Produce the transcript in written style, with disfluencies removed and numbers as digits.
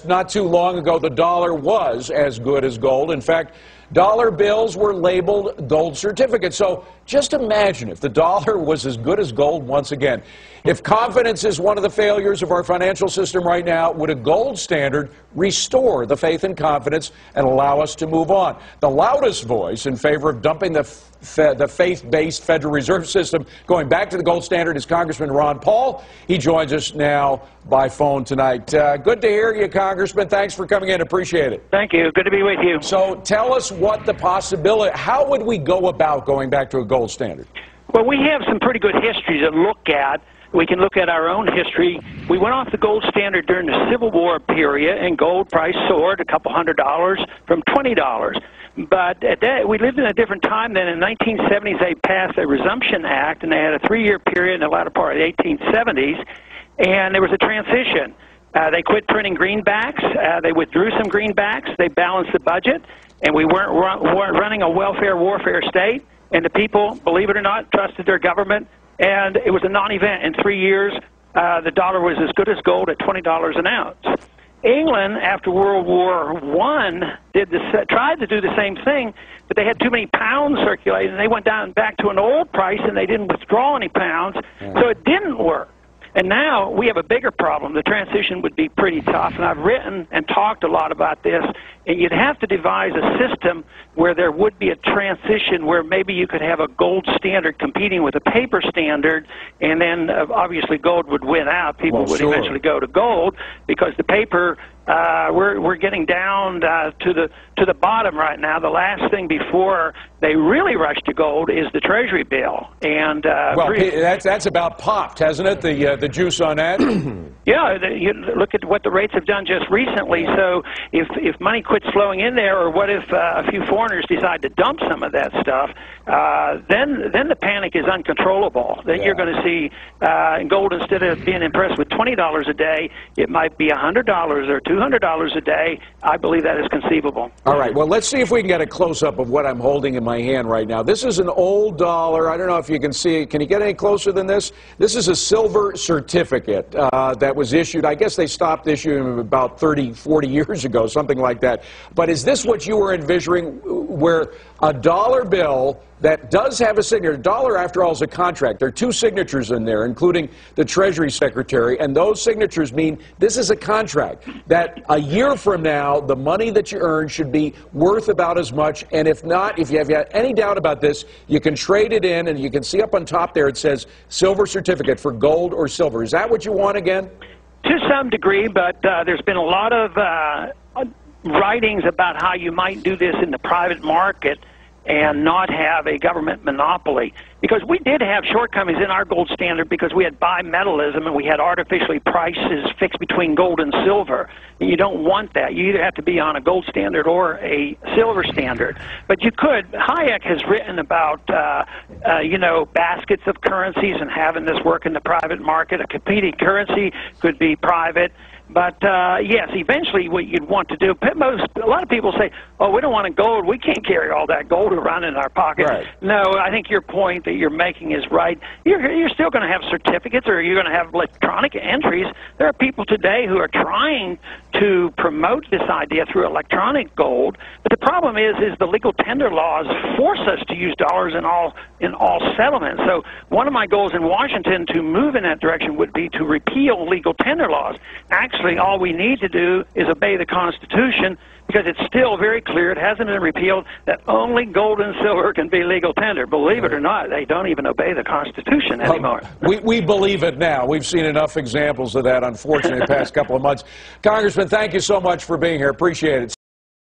Not too long ago, the dollar was as good as gold. In fact, dollar bills were labeled gold certificates. So just imagine if the dollar was as good as gold once again. If confidence is one of the failures of our financial system right now, would a gold standard restore the faith and confidence and allow us to move on? The loudest voice in favor of dumping the faith-based Federal Reserve System going back to the gold standard is Congressman Ron Paul. He joins us now by phone tonight. Good to hear you, Congressman. Thanks for coming in. Appreciate it. Thank you. Good to be with you. So tell us what the possibility, how would we go about going back to a gold standard? Well, we have some pretty good history to look at. We can look at our own history. We went off the gold standard during the Civil War period, and gold price soared a couple $100 from $20. But at that, we lived in a different time then. In the 1970s, they passed a Resumption Act, and they had a 3-year period in the latter part of the 1870s, and there was a transition. They quit printing greenbacks. They withdrew some greenbacks. They balanced the budget, and we weren't running a welfare warfare state, and the people, believe it or not, trusted their government. And it was a non-event. In 3 years, the dollar was as good as gold at $20 an ounce. England, after World War I, tried to do the same thing, but they had too many pounds circulating, and they went down back to an old price, and they didn't withdraw any pounds, so it didn't work. And now we have a bigger problem. The transition would be pretty tough, and I've written and talked a lot about this, and you'd have to devise a system where there would be a transition where maybe you could have a gold standard competing with a paper standard, and then obviously gold would win out. People would eventually go to gold because the paper, we're getting down to the bottom right now. The last thing before they really rush to gold is the Treasury bill. And well, that's about popped, hasn't it? The juice on that. Yeah, you look at what the rates have done just recently. So if money quits flowing in there, or what if a few foreigners decide to dump some of that stuff, then the panic is uncontrollable. Then you're going to see gold, instead of being impressed with $20 a day, it might be $100 or $200 a day. I believe that is conceivable. All right. Well, let's see if we can get a close-up of what I'm holding in my hand right now. This is an old dollar. I don't know if you can see it. Can you get any closer than this? This is a silver certificate that was issued. I guess they stopped issuing them about 30, 40 years ago, something like that. But is this what you were envisioning, where a dollar bill that does have a signature? Dollar, after all, is a contract. There are 2 signatures in there, including the Treasury Secretary, and those signatures mean this is a contract, that a year from now, the money that you earn should be worth about as much, and if not, if you have any doubt about this, you can trade it in, and you can see up on top there it says silver certificate for gold or silver. Is that what you want again? To some degree, but there's been a lot of writings about how you might do this in the private market and not have a government monopoly. Because we did have shortcomings in our gold standard because we had bimetallism and we had artificially prices fixed between gold and silver. And you don't want that. You either have to be on a gold standard or a silver standard. But you could. Hayek has written about, you know, baskets of currencies and having this work in the private market. A competing currency could be private. But, yes, eventually what you'd want to do, a lot of people say, oh, we don't want gold. We can't carry all that gold around in our pocket. Right. No, I think your point that you're making is right. You're still going to have certificates, or you're going to have electronic entries. There are people today who are trying to promote this idea through electronic gold. But the problem is the legal tender laws force us to use dollars in all settlements. So one of my goals in Washington to move in that direction would be to repeal legal tender laws. Actually, all we need to do is obey the Constitution, because it's still very clear, it hasn't been repealed, that only gold and silver can be legal tender. Believe it or not, they don't even obey the Constitution anymore. We believe it now. We've seen enough examples of that, unfortunately, the past couple of months. Congressman, thank you so much for being here. Appreciate it.